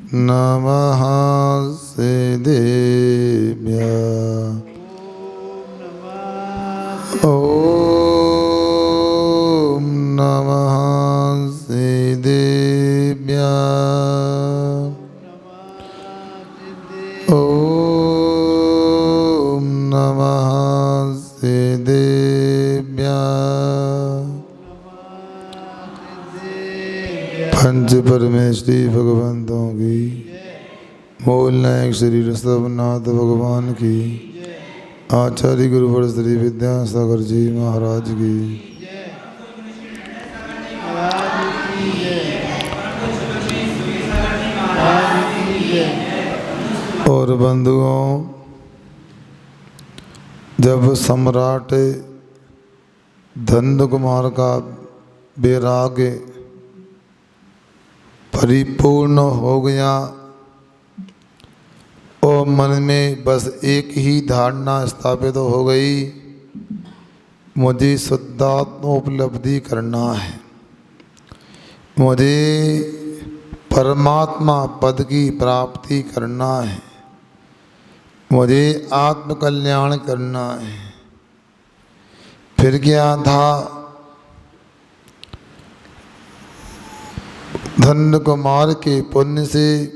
नमः सिद्धेभ्यः। ॐ नमः सिद्धेभ्यः। ॐ नमः सिद्धेभ्यः। पंच परमेश्वरी भगवंतों की, मूल नायक श्री ऋषभनाथ भगवान की, आचार्य गुरुवर श्री विद्यासागर जी महाराज की। और बंधुओं, जब सम्राट धन्य कुमार का वैराग्य परिपूर्ण हो गया और मन में बस एक ही धारणा स्थापित हो गई, मुझे शुद्धात्मोपलब्धि करना है, मुझे परमात्मा पद की प्राप्ति करना है, मुझे आत्मकल्याण करना है। फिर क्या था? धन्य कुमार के पुण्य से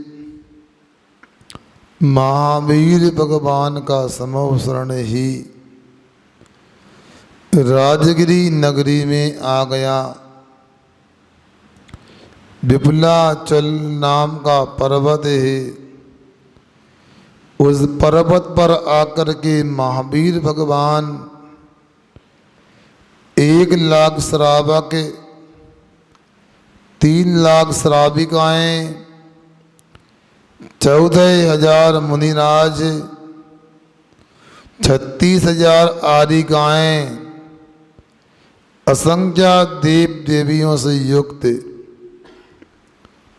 महावीर भगवान का समवसरण ही राजगिरी नगरी में आ गया। विपुलाचल नाम का पर्वत है, उस पर्वत पर आकर के महावीर भगवान 1,00,000 श्रावक, 3,00,000 श्राविकाएँ, 14,000 मुनिराज, 36,000 आरिकाएँ, असंख्य देव देवियों से युक्त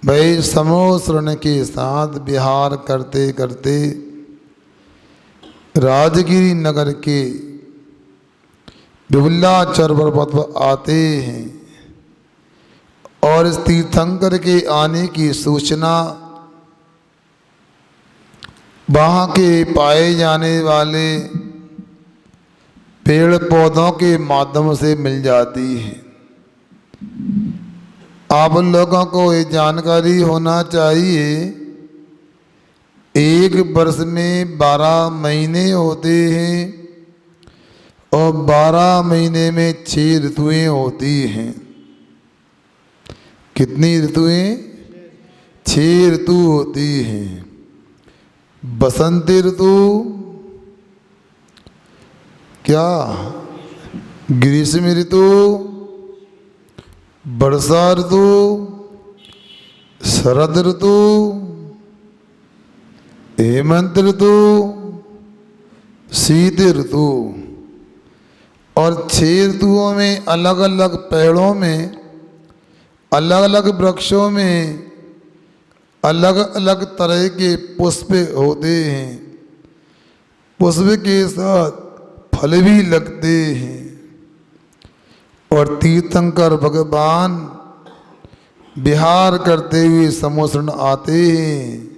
भाई समोसरण के साथ विहार करते करते राजगिरी नगर के विपुलाचल पर्वत पर आते हैं और इस तीर्थंकर के आने की सूचना वहाँ के पाए जाने वाले पेड़ पौधों के माध्यम से मिल जाती है। आप लोगों को ये जानकारी होना चाहिए, एक वर्ष में 12 महीने होते हैं और 12 महीने में 6 ऋतुएं होती हैं। कितनी ऋतुएं? 6 ऋतु होती हैं। बसंत ऋतु, क्या ग्रीष्म ऋतु, वर्षा ऋतु, शरद ऋतु, हेमंत ऋतु, शीत ऋतु। और 6 ऋतुओं में अलग अलग पेड़ों में, अलग अलग वृक्षों में अलग अलग तरह के पुष्प होते हैं। पुष्प के साथ फल भी लगते हैं। और तीर्थंकर भगवान विहार करते हुए समोसरण आते हैं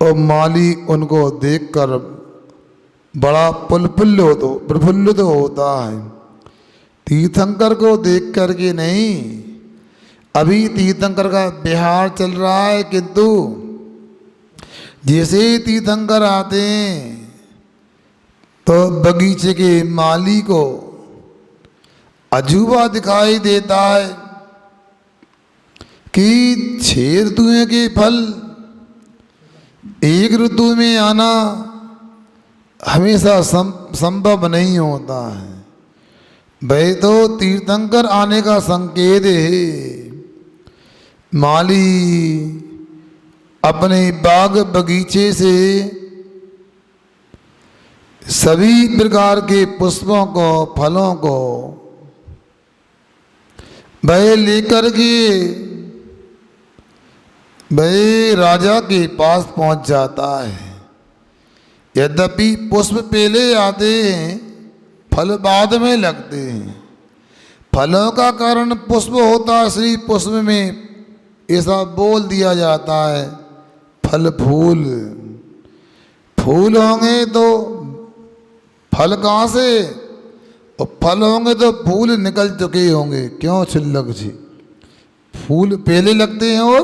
और माली उनको देखकर बड़ा प्रफुल्लित होता है। तीर्थंकर को देख करके नहीं, अभी तीर्थंकर का विहार चल रहा है, किंतु जैसे ही तीर्थंकर आते हैं तो बगीचे के माली को अजूबा दिखाई देता है कि 6 ऋतुओं के फल एक ऋतु में आना हमेशा संभव नहीं होता है। भाई तो तीर्थंकर आने का संकेत है। माली अपने बाग बगीचे से सभी प्रकार के पुष्पों को, फलों को वह लेकर के वह राजा के पास पहुंच जाता है। यद्यपि पुष्प पहले आते हैं, फल बाद में लगते हैं। फलों का कारण पुष्प होता है, श्री पुष्प में ऐसा बोल दिया जाता है फल फूल, फूल होंगे तो फल कहाँ से, और फल होंगे तो फूल निकल चुके होंगे। क्यों छिल्लक जी, फूल पहले लगते हैं और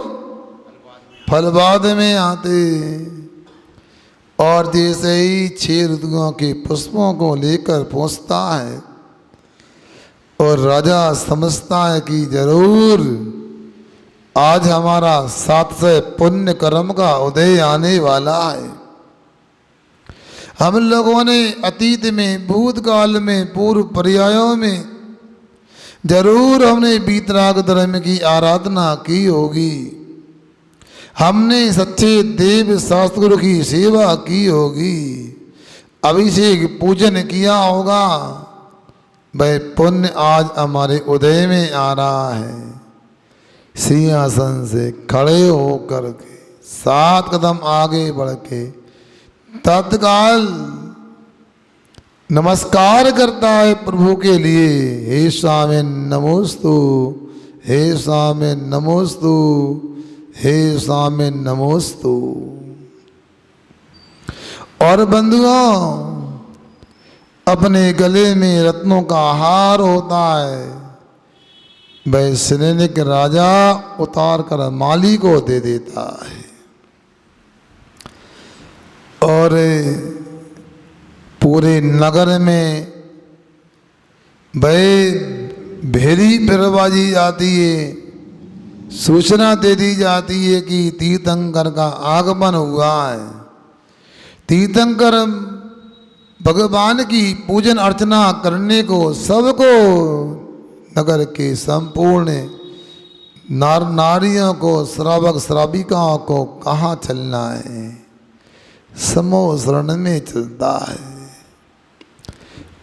फल बाद में आते। और जैसे ही 6 ऋतुओं के पुष्पों को लेकर पहुँचता है और राजा समझता है कि जरूर आज हमारा 700 पुण्य कर्म का उदय आने वाला है। हम लोगों ने अतीत में, भूतकाल में, पूर्व पर्यायों में जरूर हमने वीतराग धर्म की आराधना की होगी, हमने सच्चे देव शास्त्रों की सेवा की होगी, अभिषेक पूजन किया होगा। वह पुण्य आज हमारे उदय में आ रहा है। सिंहासन से खड़े होकर के 7 कदम आगे बढ़ के तत्काल नमस्कार करता है प्रभु के लिए। हे स्वामी नमोस्तु, हे स्वामी नमोस्तु, हे स्वामी नमोस्तु। और बंधुओं, अपने गले में रत्नों का हार होता है, वह सैनिक राजा उतार कर माली को दे देता है। और पूरे नगर में वह भेरी फिरबाजी जाती है, सूचना दे दी जाती है कि तीर्थंकर का आगमन हुआ है। तीर्थंकर भगवान की पूजन अर्चना करने को सबको, नगर के संपूर्ण नार नारियों को, श्रावक श्राविकाओं को कहाँ चलना है, समूह शरण में चलता है।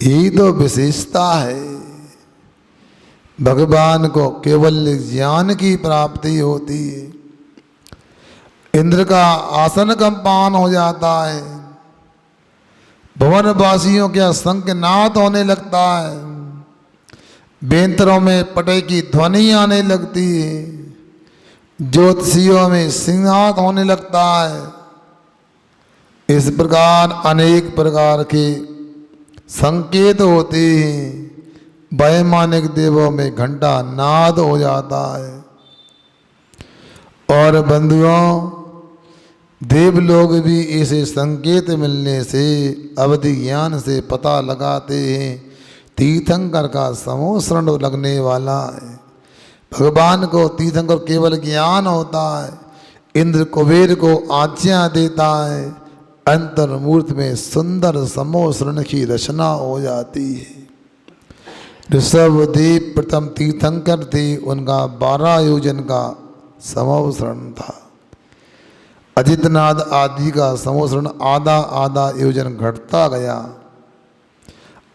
यही तो विशेषता है। भगवान को केवल ज्ञान की प्राप्ति होती है, इंद्र का आसन कंपान हो जाता है, भुवनवासियों के शंखनाद होने लगता है, बेंतरों में पटे की ध्वनि आने लगती है, ज्योतिषियों में सिंहात होने लगता है। इस प्रकार अनेक प्रकार के संकेत होते हैं। वैमानिक देवों में घंटा नाद हो जाता है। और बंधुओं, देवलोग भी ऐसे संकेत मिलने से, अवधि ज्ञान से पता लगाते हैं तीर्थंकर का समूह शरण लगने वाला है। भगवान को तीर्थंकर केवल ज्ञान होता है। इंद्र कुबेर को आज्ञा देता है, अंतर्मूर्त में सुंदर समूह शरण की रचना हो जाती है। ऋषभदेव प्रथम तीर्थंकर थे, उनका 12 योजन का समूह शरण था। अजितनाथ आदि का समूह शरण आधा आधा योजन घटता गया।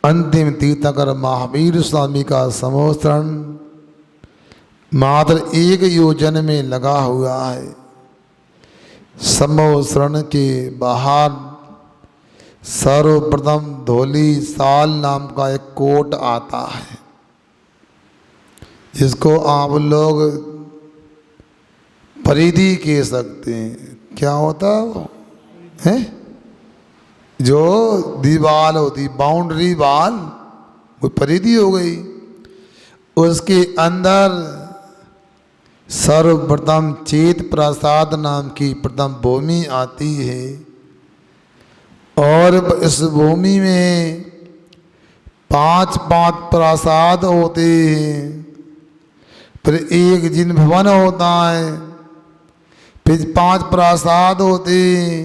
अंतिम तीर्थंकर महावीर स्वामी का समूह शरण मात्र 1 योजन में लगा हुआ है। समूह शरण के बाहर सर्वप्रथम धोली साल नाम का एक कोट आता है, जिसको आप लोग परिधि कह सकते हैं। क्या होता है? जो दीवार होती, बाउंड्री वाल, वो परिधि हो गई। उसके अंदर सर्वप्रथम चेत प्रसाद नाम की प्रथम भूमि आती है। और इस भूमि में 5 प्रसाद होते हैं। फिर एक जिन भवन होता है, फिर 5 प्रसाद होते हैं,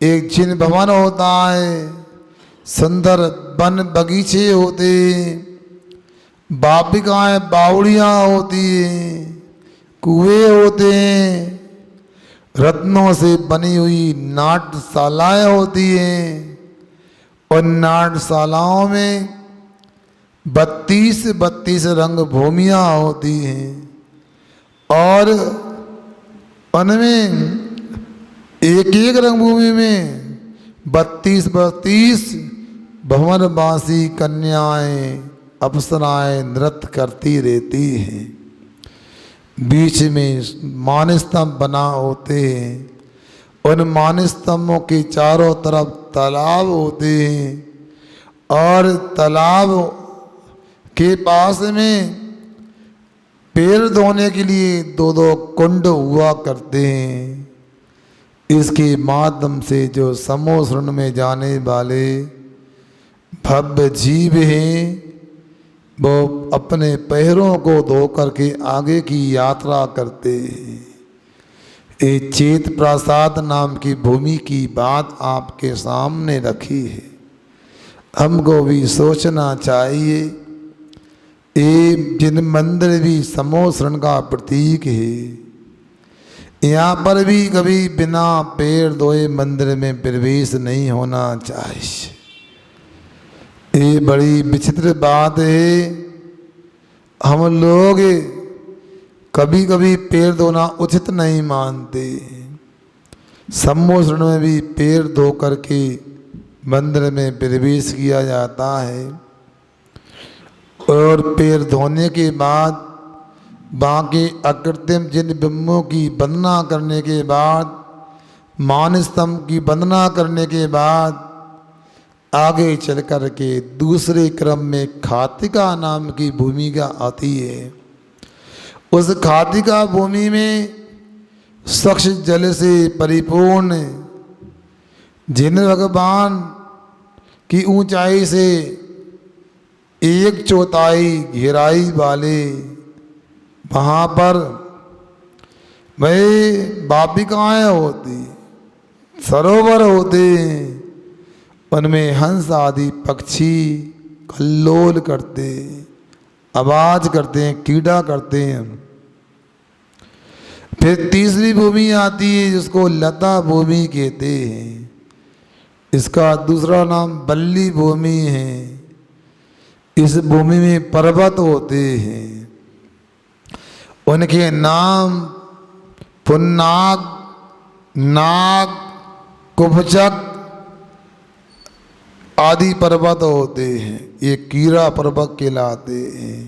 एक जिन भवन होता है, सुंदर वन बगीचे होते हैं, बापिकाएँ बावड़ियाँ होती हैं, कुएं होते हैं, रत्नों से बनी हुई नाट्यशालाएँ होती हैं। और नाट्यशालाओं में 32 रंग भूमियाँ होती हैं। और उनमें एक रंगभूमि में 32 भंवरवासी कन्याएं, अप्सराएं नृत्य करती रहती हैं। बीच में मानस्तंभ बना होते हैं। उन मान स्तंभों के चारों तरफ तालाब होते हैं और तालाब के पास में पैर धोने के लिए दो दो कुंड हुआ करते हैं। इसके माध्यम से जो समोसरण में जाने वाले भव्य जीव हैं वो अपने पैरों को धो करके आगे की यात्रा करते हैं। ये चेत प्रसाद नाम की भूमि की बात आपके सामने रखी है। हमको भी सोचना चाहिए ये जिन मंदिर भी समोसरण का प्रतीक है, यहाँ पर भी कभी बिना पैर धोए मंदिर में प्रवेश नहीं होना चाहिए। ये बड़ी विचित्र बात है। हम लोग कभी कभी पैर धोना उचित नहीं मानते। समोसरण में भी पैर धो करके मंदिर में प्रवेश किया जाता है और पैर धोने के बाद बाकी अकृत्रिम जिन बिंबों की वंदना करने के बाद, मान स्तंभ की वंदना करने के बाद आगे चल कर के दूसरे क्रम में खातिका नाम की भूमिका आती है। उस खातिका भूमि में स्वच्छ जल से परिपूर्ण जिन भगवान की ऊंचाई से 1/4 गहराई वाले वहाँ पर भाई बापिकाएँ होती, सरोवर होते, उनमें हंस आदि पक्षी कल्लोल करते, आवाज करते हैं, कीड़ा करते हैं। फिर तीसरी भूमि आती है जिसको लता भूमि कहते हैं। इसका दूसरा नाम बल्ली भूमि है। इस भूमि में पर्वत होते हैं, उनके नाम पुन्नाग, नाग, कुब्जक आदि पर्वत होते हैं। ये कीड़ा पर्वत कहलाते हैं।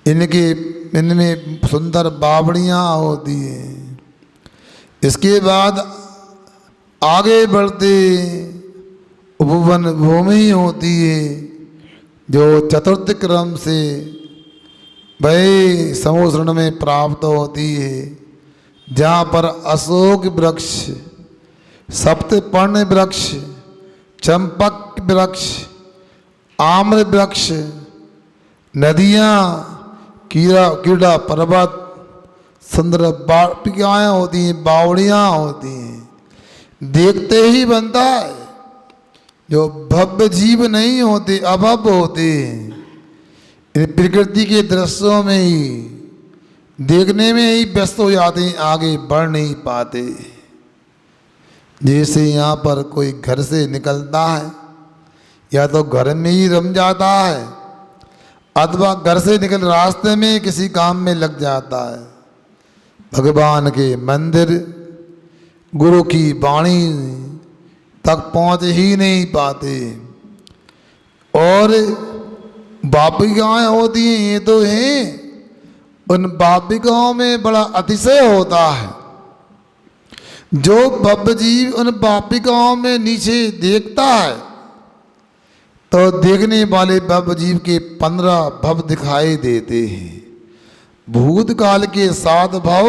इनमें सुंदर बावड़ियाँ होती हैं। इसके बाद आगे बढ़ते उपवन भूमि होती है जो चतुर्थ क्रम से भय समोसरण में प्राप्त होती है, जहाँ पर अशोक वृक्ष, सप्तपर्ण वृक्ष, चंपक वृक्ष, आम्र वृक्ष, नदियाँ, कीड़ा पर्वत, सुंदर बापिकाएँ होती हैं, बावड़ियाँ होती हैं। देखते ही बनता है। जो भव्य जीव नहीं होते, अभव्य होते हैं। प्रकृति के दृश्यों में ही देखने में ही व्यस्त हो जाते हैं, आगे बढ़ नहीं पाते। जैसे यहाँ पर कोई घर से निकलता है या तो घर में ही रम जाता है अथवा घर से निकल रास्ते में किसी काम में लग जाता है। भगवान के मंदिर, गुरु की वाणी तक पहुँच ही नहीं पाते। और बापिकाएँ होती हैं, ये तो हैं, उन बापिकाओं में बड़ा अतिशय होता है। जो भव्य जीव उन बापिकाओं में नीचे देखता है तो देखने वाले भव्य जीव के 15 भव दिखाई देते हैं। भूतकाल के 7 भव,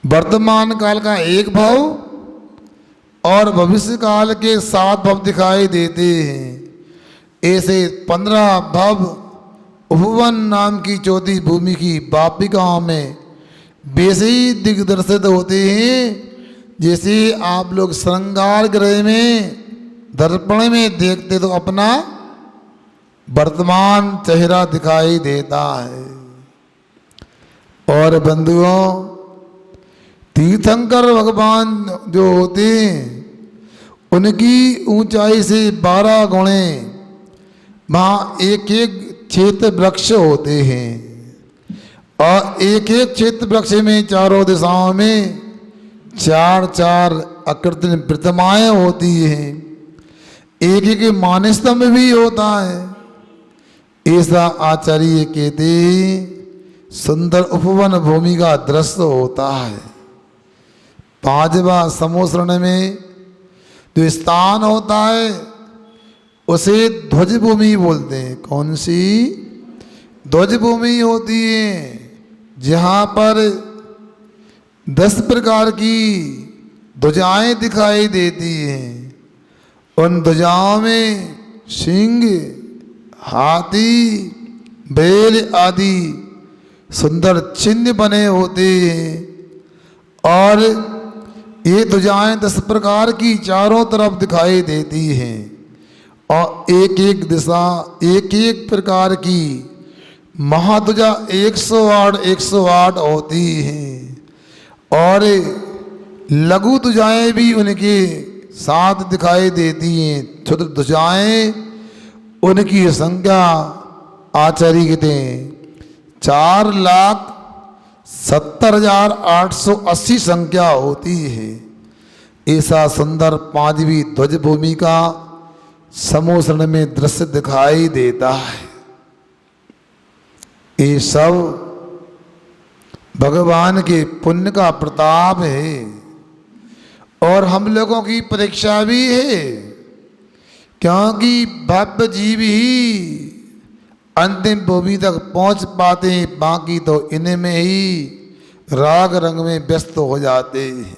वर्तमान काल का 1 भव और भविष्य काल के 7 भव दिखाई देते हैं। ऐसे 15 भव उपवन नाम की चौथी भूमि की बापिकाओं में वैसे ही दिग्दर्शित होते हैं जैसे आप लोग श्रृंगार गृह में दर्पण में देखते तो अपना वर्तमान चेहरा दिखाई देता है। और बंधुओं, तीर्थंकर भगवान जो होते हैं उनकी ऊंचाई से 12 गुणे वहाँ एक एक क्षेत्र वृक्ष होते हैं और एक एक क्षेत्र वृक्ष में चारों दिशाओं में 4-4 आकृतियाँ प्रतिमाएँ होती हैं। एक एक मान स्तंभ भी होता है। ऐसा आचार्य कहते हैं सुंदर उपवन भूमि का दृश्य होता है। पांचवा समोसरण में जो स्थान होता है उसे ध्वज भूमि बोलते हैं। कौन सी? ध्वज भूमि होती है, जहाँ पर 10 प्रकार की ध्वजाएं दिखाई देती हैं। उन ध्वजाओं में सिंह, हाथी, बैल आदि सुंदर चिन्ह बने होते हैं और ये ध्वजाएं 10 प्रकार की चारों तरफ दिखाई देती हैं और एक एक दिशा, एक एक प्रकार की महाध्वजा 108 होती हैं और लघु ध्वजाएं भी उनके साथ दिखाई देती हैं। क्षुद्र ध्वजाएं उनकी संख्या आचरित हैं 4,70,880 संख्या होती है। ऐसा सुंदर पांचवी ध्वज भूमि का समोसरण में दृश्य दिखाई देता है। ये सब भगवान के पुण्य का प्रताप है और हम लोगों की परीक्षा भी है, क्योंकि भव्य जीव ही अंतिम भूमि तक पहुंच पाते हैं, बाकी तो इनमें ही राग रंग में व्यस्त हो जाते हैं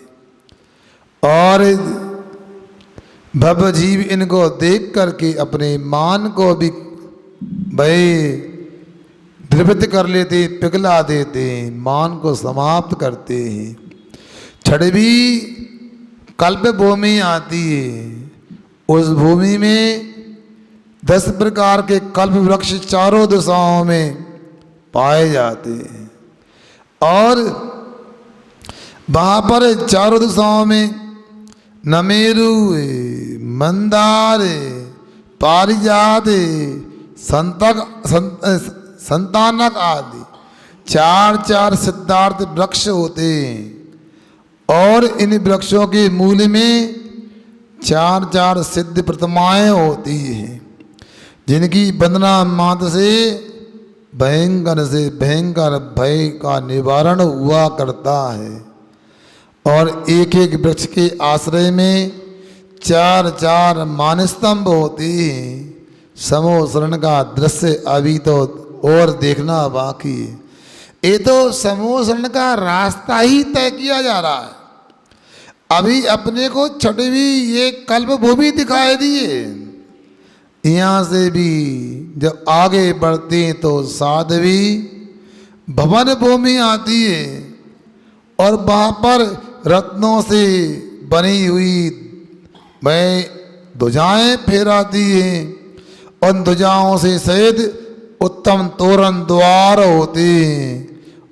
और भव्य जीव इनको देख करके अपने मान को भी भाई द्रवित कर लेते, पिघला देते हैं, मान को समाप्त करते हैं। छठवीं कल्प भूमि आती है, उस भूमि में 10 प्रकार के कल्प वृक्ष चारों दिशाओं में पाए जाते हैं और वहाँ पर चारों दिशाओं में नमेरु, मंदार, पारिजात, संतानक आदि 4 सिद्धार्थ वृक्ष होते हैं और इन वृक्षों के मूल में 4 सिद्ध प्रतिमाएं होती हैं, जिनकी वंदना मात्र से भयंकर भय का निवारण हुआ करता है और एक एक वृक्ष के आश्रय में 4 मानस्तंभ होते हैं। समोसरण का दृश्य अभी तो और देखना बाकी है। ये तो समोसरण का रास्ता ही तय किया जा रहा है। अभी अपने को छठवीं ये कल्प भूमि दिखाई दी है, यहाँ से भी जब आगे बढ़ते हैं तो 7वीं भवन भूमि आती है और वहाँ पर रत्नों से बनी हुई ध्वजाएं फहराती हैं। उन ध्वजाओं से सहित उत्तम तोरण द्वार होते हैं,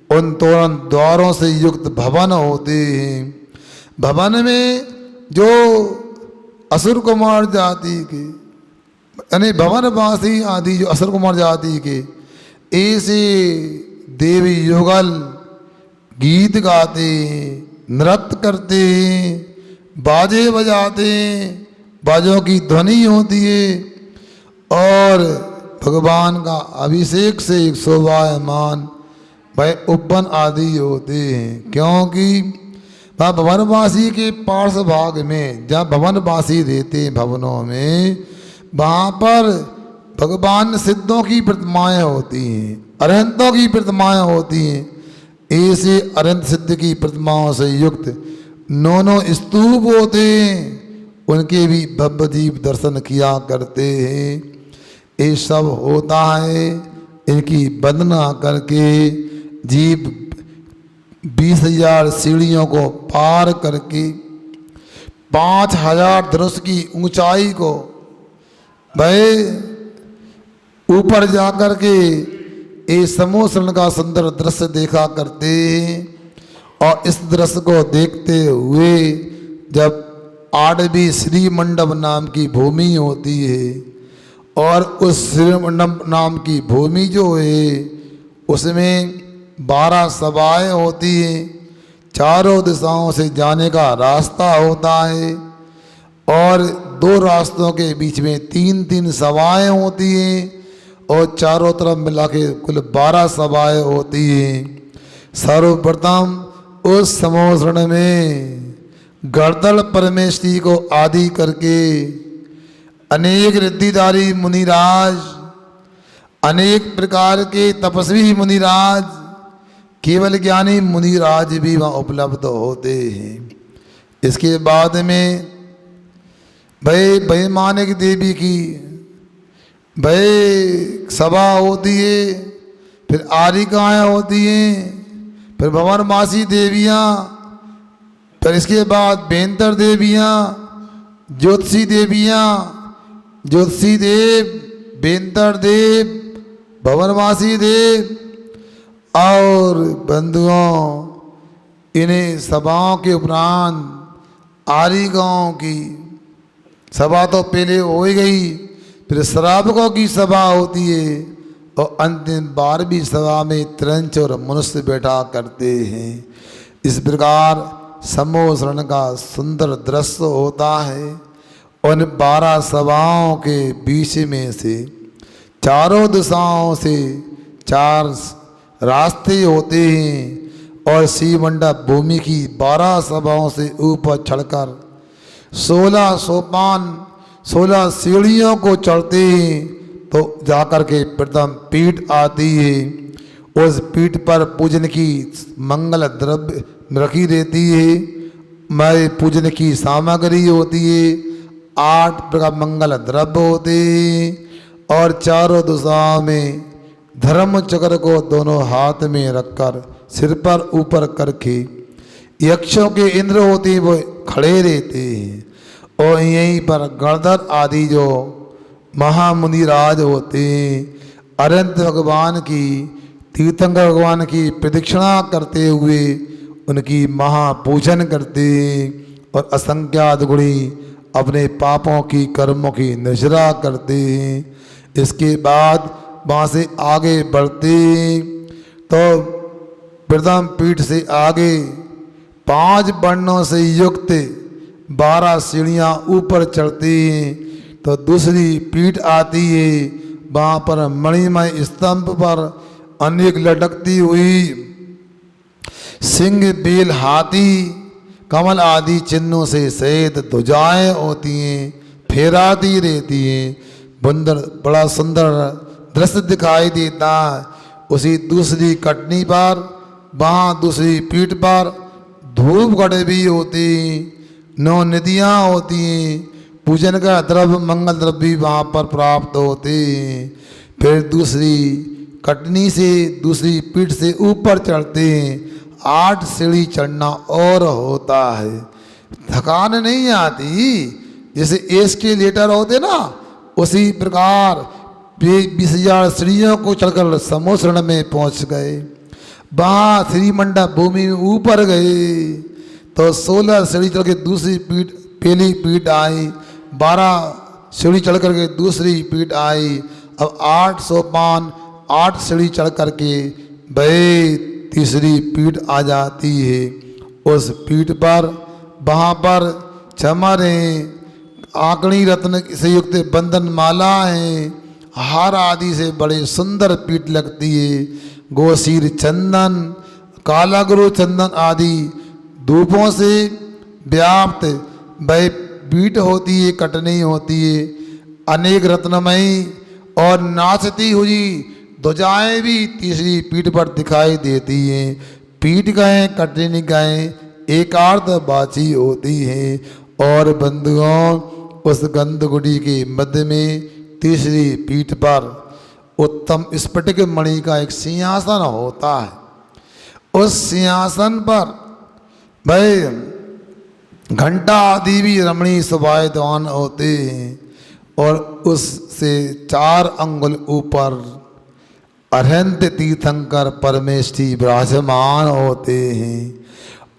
उन तोरण द्वारों से युक्त भवन होते हैं। भवन में जो असुर कुमार जाति के यानी भवनवासी आदि जो असुर कुमार जाति के ऐसे देवी युगल गीत गाते, नृत्य करते, बाजे बजाते, बाजों की ध्वनि होती है और भगवान का अभिषेक से एक शोभायमान भाई उपवन आदि होते हैं। क्योंकि वहाँ भवनवासी के पार्श्व भाग में जहाँ भवनवासी रहते हैं भवनों में, वहाँ पर भगवान सिद्धों की प्रतिमाएं होती हैं, अरहंतों की प्रतिमाएं होती हैं। ऐसे अरहंत सिद्ध की प्रतिमाओं से युक्त 9 स्तूप होते हैं, उनके भी भव्य दीप दर्शन किया करते हैं। ये सब होता है, इनकी वंदना करके जीव 20,000 सीढ़ियों को पार करके 5,000 धनुष की ऊंचाई को भाई ऊपर जा कर के इस समोसरण का सुंदर दृश्य देखा करते हैं। और इस दृश्य को देखते हुए जब 8वीं श्री मंडप नाम की भूमि होती है और उस श्री मंडप नाम की भूमि जो है उसमें 12 सभाएं होती हैं, चारों दिशाओं से जाने का रास्ता होता है और 2 रास्तों के बीच में 3 सभाएं होती हैं और चारों तरफ मिला के कुल 12 सभाएं होती हैं। सर्वप्रथम उस समोसरण में गर्दन परमेश्वरी को आदि करके अनेक रिद्धिधारी मुनिराज, अनेक प्रकार के तपस्वी मुनिराज, केवल ज्ञानी मुनिराज भी वहाँ उपलब्ध होते हैं। इसके बाद में भाई वैमानिक देवी की भाई सभा होती है, फिर आरिकाएँ होती हैं, फिर भंवरमासी देवियाँ, फिर इसके बाद बेंतर देवियाँ, ज्योतिषी देवियाँ, ज्योतिषी देव, बेंतर देव, भंवरमासी देव और बंधुओं, इन्हें सभाओं के उपरांत आरिकाओं की सभा तो पहले हो ही गई, फिर श्रावकों की सभा होती है और अंतिम 12वीं सभा में त्रंच और मनुष्य बैठा करते हैं। इस प्रकार सम्मोहन का सुंदर दृश्य होता है। उन 12 सभाओं के बीच में से चारों दिशाओं से 4 रास्ते होते हैं और श्रीमंडप भूमि की 12 सभाओं से ऊपर चढ़कर 16 सोपान 16 सीढ़ियों को चढ़ते हैं तो जाकर के प्रथम पीठ आती है। उस पीठ पर पूजन की मंगल द्रव्य रखी रहती है, मैं पूजन की सामग्री होती है, 8 प्रकार मंगल द्रव्य होते हैं और चारों दिशाओं में धर्म चक्र को दोनों हाथ में रखकर सिर पर ऊपर करके यक्षों के इंद्र होते हैं वो खड़े रहते हैं और यहीं पर गणधर आदि जो महामुनिराज होते हैं अनंत भगवान की तीर्थंकर भगवान की प्रदक्षिणा करते हुए उनकी महापूजन करते हैं और असंख्यात गुणी अपने पापों की कर्मों की निजरा करते हैं। इसके बाद वहाँ से आगे बढ़ते तो प्रथम पीठ से आगे 5 वर्णों से युक्त 12 सीढ़ियाँ ऊपर चढ़ती हैं तो दूसरी पीठ आती है। वहाँ पर मणिमय स्तंभ पर अनेक लटकती हुई सिंह, बेल, हाथी, कमल आदि चिन्हों से सहित ध्वजाएँ होती हैं, फेराती रहती हैं। बड़ा सुंदर दृश्य दिखाई देता है। उसी दूसरी कटनी पर वहाँ दूसरी पीठ पर धूप घड़े भी होती हैं, 9 नदियाँ होती हैं, पूजन का द्रव्य मंगल द्रव्य भी वहाँ पर प्राप्त होते हैं। फिर दूसरी कटनी से दूसरी पीठ से ऊपर चढ़ते हैं, 8 सीढ़ी चढ़ना और होता है। थकान नहीं आती, जैसे एस्केलेटर होते ना उसी प्रकार 20,000 सीढ़ियों को चढ़कर सम्मोहन में पहुंच गए। वहाँ श्रीमंडप भूमि में ऊपर गए तो 16 सीढ़ी चढ़ के दूसरी पीठ, पहली पीठ आई, 12 सीढ़ी चढ़ करके दूसरी पीठ आई। अब 8 सोपान 8 सीढ़ी चढ़ करके वही तीसरी पीठ आ जाती है। उस पीठ पर वहाँ पर चमर हैं, आंकड़ी रत्न से युक्त बंधन माला हैं, हार आदि से बड़े सुंदर पीठ लगती है। गोशीर चंदन, काला गुरु चंदन आदि धूपों से व्याप्त वह पीठ होती है, कटनी होती है। अनेक रत्नमयी और नाचती हुई ध्वजाएँ भी तीसरी पीठ पर दिखाई देती हैं। पीठ गायें कटनी गायें एकार्थ बाची होती हैं और बंधुओं उस गंधगुड़ी के मध्य में तीसरी पीठ पर उत्तम स्फटिक मणि का एक सिंहासन होता है। उस सिंहासन पर भाई घंटा आदि भी रमणीय शोभायमान होते हैं और उससे 4 अंगुल ऊपर अरहंत तीर्थंकर परमेष्ठी विराजमान होते हैं।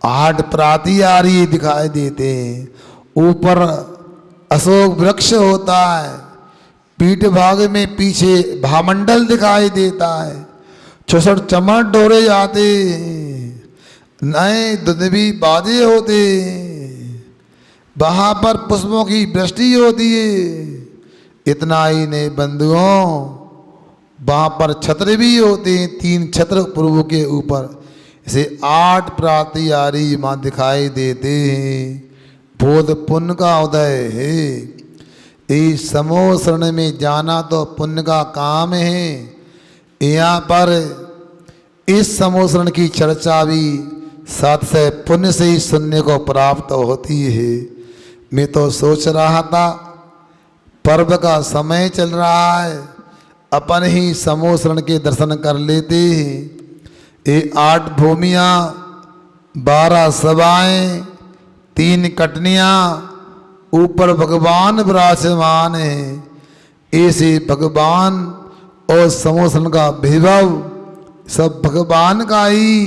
8 प्रातिहारी दिखाई देते हैं। ऊपर अशोक वृक्ष होता है, पीठ भाग में पीछे भामंडल दिखाई देता है। 66 चमर डोरे जाते, नए दुनिवी बाजे होते, वहाँ पर पुष्पों की वृष्टि होती है। इतना ही नहीं बंधुओं, वहाँ पर छत्र भी होते हैं, 3 छत्र पूर्व के ऊपर। इसे 8 प्रातिहारी माँ दिखाई देते हैं। बोध पुण्य का उदय है। इस समूह शरण में जाना तो पुण्य का काम है। यहाँ पर इस समूह शरण की चर्चा भी साथ से पुण्य से ही सुनने को प्राप्त होती है। मैं तो सोच रहा था पर्व का समय चल रहा है, अपन ही समूह शरण के दर्शन कर लेते हैं। ये 8 भूमियाँ, 12 सभाएं, 3 कटनियाँ, ऊपर भगवान विराजमान है। ऐसे भगवान और समूह शरण का वैभव सब भगवान का ही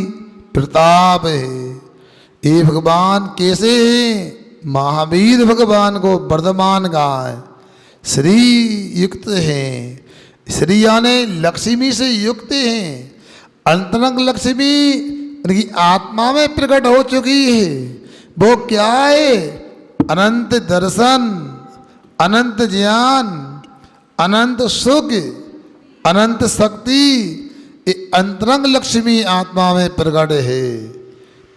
प्रताप है। ये भगवान कैसे हैं? महावीर भगवान को वर्धमान कहा है। श्री युक्त हैं। श्री यानी लक्ष्मी से युक्त हैं। अंतरंग लक्ष्मी उनकी आत्मा में प्रकट हो चुकी है। वो क्या है? अनंत दर्शन, अनंत ज्ञान, अनंत सुख, अनंत शक्ति, ये अंतरंग लक्ष्मी आत्मा में प्रकट है।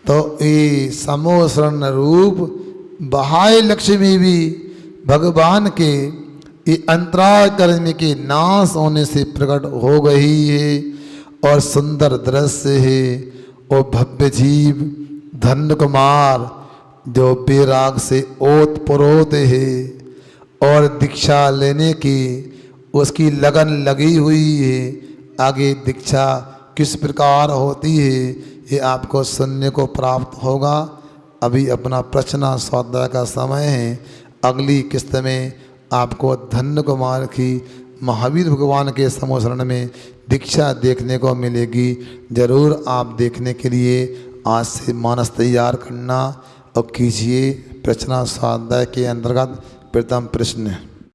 तो ये समूह शरण रूप बाह्य लक्ष्मी भी भगवान के ये अंतराय कर्म के नाश होने से प्रकट हो गई है। और सुंदर दृश्य है। और भव्य जीव धन्य कुमार जो बेराग से ओत प्रोत है और दीक्षा लेने की उसकी लगन लगी हुई है। आगे दीक्षा किस प्रकार होती है ये आपको सुनने को प्राप्त होगा। अभी अपना प्रश्न स्वाध्याय का समय है। अगली किस्त में आपको धन्य कुमार की महावीर भगवान के समूह शरण में दीक्षा देखने को मिलेगी। जरूर आप देखने के लिए आज से मानस तैयार करना और कीजिए। प्रश्न स्वाध्याय के अंतर्गत प्रथम प्रश्न